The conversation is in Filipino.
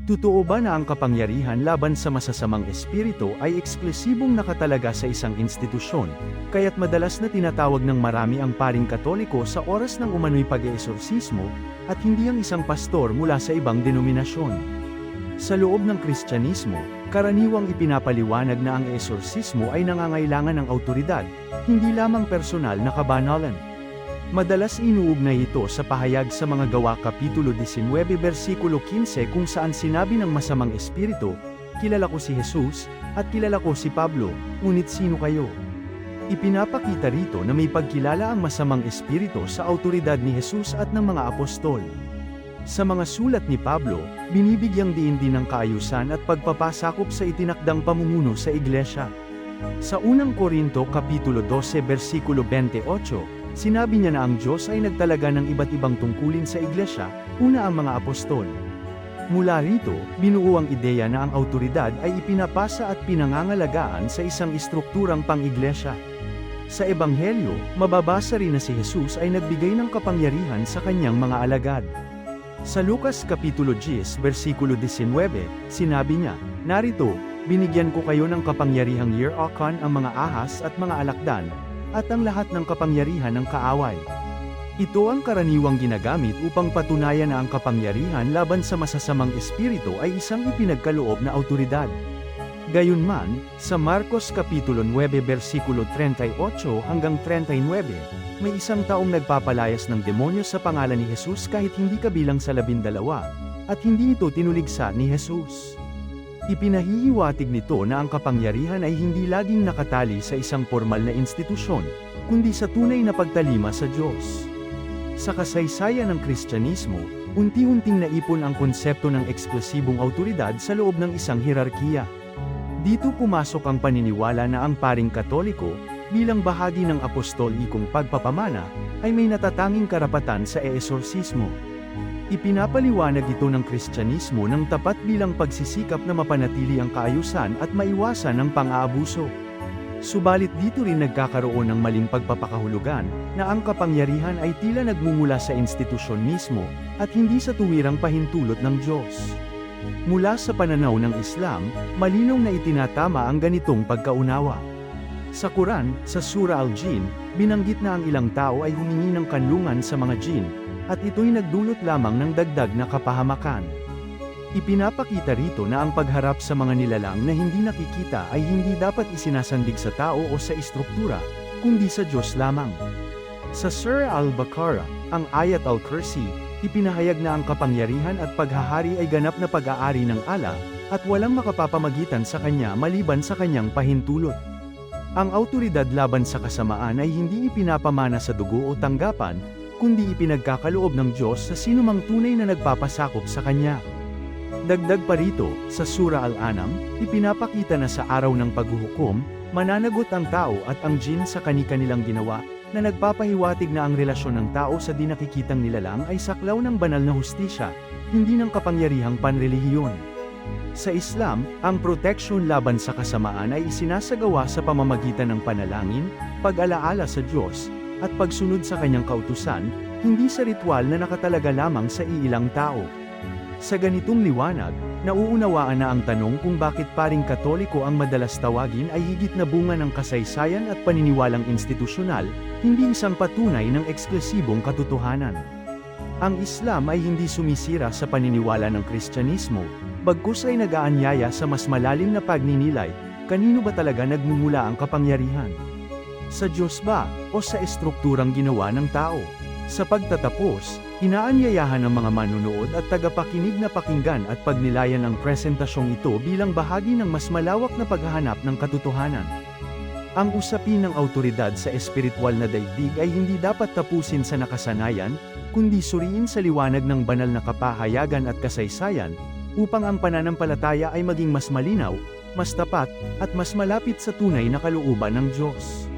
Totoo ba na ang kapangyarihan laban sa masasamang espiritu ay eksklusibong nakatalaga sa isang institusyon, kaya't madalas na tinatawag ng marami ang paring Katoliko sa oras ng umano'y pag-eeksorsismo, at hindi ang isang pastor mula sa ibang denominasyon? Sa loob ng Kristyanismo, karaniwang ipinapaliwanag na ang eksorsismo ay nangangailangan ng awtoridad, hindi lamang personal na kabanalan. Madalas inuugnay ito sa pahayag sa mga Gawa Kapitulo 19 versikulo 15 kung saan sinabi ng masamang espiritu, "Kilala ko si Jesus, at kilala ko si Pablo, ngunit sino kayo?" Ipinapakita rito na may pagkilala ang masamang espiritu sa awtoridad ni Jesus at ng mga apostol. Sa mga sulat ni Pablo, binibigyang diin din ng kaayusan at pagpapasakop sa itinakdang pamumuno sa iglesia. Sa unang Korinto Kapitulo 12 versikulo 28, sinabi niya na ang Diyos ay nagtalaga ng iba't ibang tungkulin sa iglesia, una ang mga apostol. Mula rito, binuo ang ideya na ang awtoridad ay ipinapasa at pinangangalagaan sa isang istrukturang pang-iglesia. Sa Ebanghelyo, mababasa rin na si Jesus ay nagbigay ng kapangyarihan sa kanyang mga alagad. Sa Lucas Kapitulo 10 versikulo 19, sinabi niya, "Narito, binigyan ko kayo ng kapangyarihang yerakan ang mga ahas at mga alakdan, at ang lahat ng kapangyarihan ng kaaway." Ito ang karaniwang ginagamit upang patunayan na ang kapangyarihan laban sa masasamang espiritu ay isang ipinagkaloob na awtoridad. Gayunman, sa Marcos Kapitulo 9 versikulo 38 hanggang 39, may isang taong nagpapalayas ng demonyo sa pangalan ni Jesus kahit hindi kabilang sa 12, at hindi ito tinuligsa ni Jesus. Ipinahihiwatig nito na ang kapangyarihan ay hindi laging nakatali sa isang formal na institusyon, kundi sa tunay na pagtalima sa Diyos. Sa kasaysayan ng Kristyanismo, unti-unting naipon ang konsepto ng eksklusibong awtoridad sa loob ng isang hierarkiya. Dito pumasok ang paniniwala na ang paring Katoliko, bilang bahagi ng apostolikong pagpapamana, ay may natatanging karapatan sa eeksorsismo. Ipinapaliwanag ito ng Kristyanismo ng tapat bilang pagsisikap na mapanatili ang kaayusan at maiwasan ang pang-aabuso. Subalit dito rin nagkakaroon ng maling pagpapakahulugan, na ang kapangyarihan ay tila nagmumula sa institusyon mismo, at hindi sa tuwirang pahintulot ng Diyos. Mula sa pananaw ng Islam, malinaw na itinatama ang ganitong pagkaunawa. Sa Quran, sa Surah Al-Jin, binanggit na ang ilang tao ay humingi ng kanlungan sa mga jin, at ito'y nagdulot lamang ng dagdag na kapahamakan. Ipinapakita rito na ang pagharap sa mga nilalang na hindi nakikita ay hindi dapat isinasandig sa tao o sa istruktura, kundi sa Diyos lamang. Sa Surah Al-Baqarah, ang Ayat Al-Kursi, ipinahayag na ang kapangyarihan at paghahari ay ganap na pag-aari ng Allah, at walang makapapamagitan sa kanya maliban sa kanyang pahintulot. Ang awtoridad laban sa kasamaan ay hindi ipinapamana sa dugo o tanggapan, kundi ipinagkakaloob ng Diyos sa sinumang tunay na nagpapasakop sa kanya. Dagdag pa rito, sa Surah Al-An'am, ipinapakita na sa araw ng paghuhukom, mananagot ang tao at ang jin sa kani-kanilang ginawa, na nagpapahiwatig na ang relasyon ng tao sa di nakikitang nilalang ay saklaw ng banal na hustisya, hindi ng kapangyarihang panrelihiyon. Sa Islam, ang proteksyon laban sa kasamaan ay isinasagawa sa pamamagitan ng panalangin, pag-alaala sa Diyos, at pagsunod sa kanyang kautusan, hindi sa ritual na nakatalaga lamang sa iilang tao. Sa ganitong liwanag, nauunawaan na ang tanong kung bakit paring Katoliko ang madalas tawagin ay higit na bunga ng kasaysayan at paniniwalang institusyonal, hindi isang patunay ng eksklusibong katotohanan. Ang Islam ay hindi sumisira sa paniniwala ng Kristyanismo, bagkus ay nag-aanyaya sa mas malalim na pagninilay, kanino ba talaga nagmumula ang kapangyarihan? Sa Diyos ba, o sa estrukturang ginawa ng tao? Sa pagtatapos, inaanyayahan ng mga manunood at tagapakinig na pakinggan at pagnilayan ang presentasyong ito bilang bahagi ng mas malawak na paghahanap ng katotohanan. Ang usapin ng awtoridad sa espiritual na daigdig ay hindi dapat tapusin sa nakasanayan, kundi suriin sa liwanag ng banal na kapahayagan at kasaysayan, upang ang pananampalataya ay maging mas malinaw, mas tapat, at mas malapit sa tunay na kalooban ng Diyos.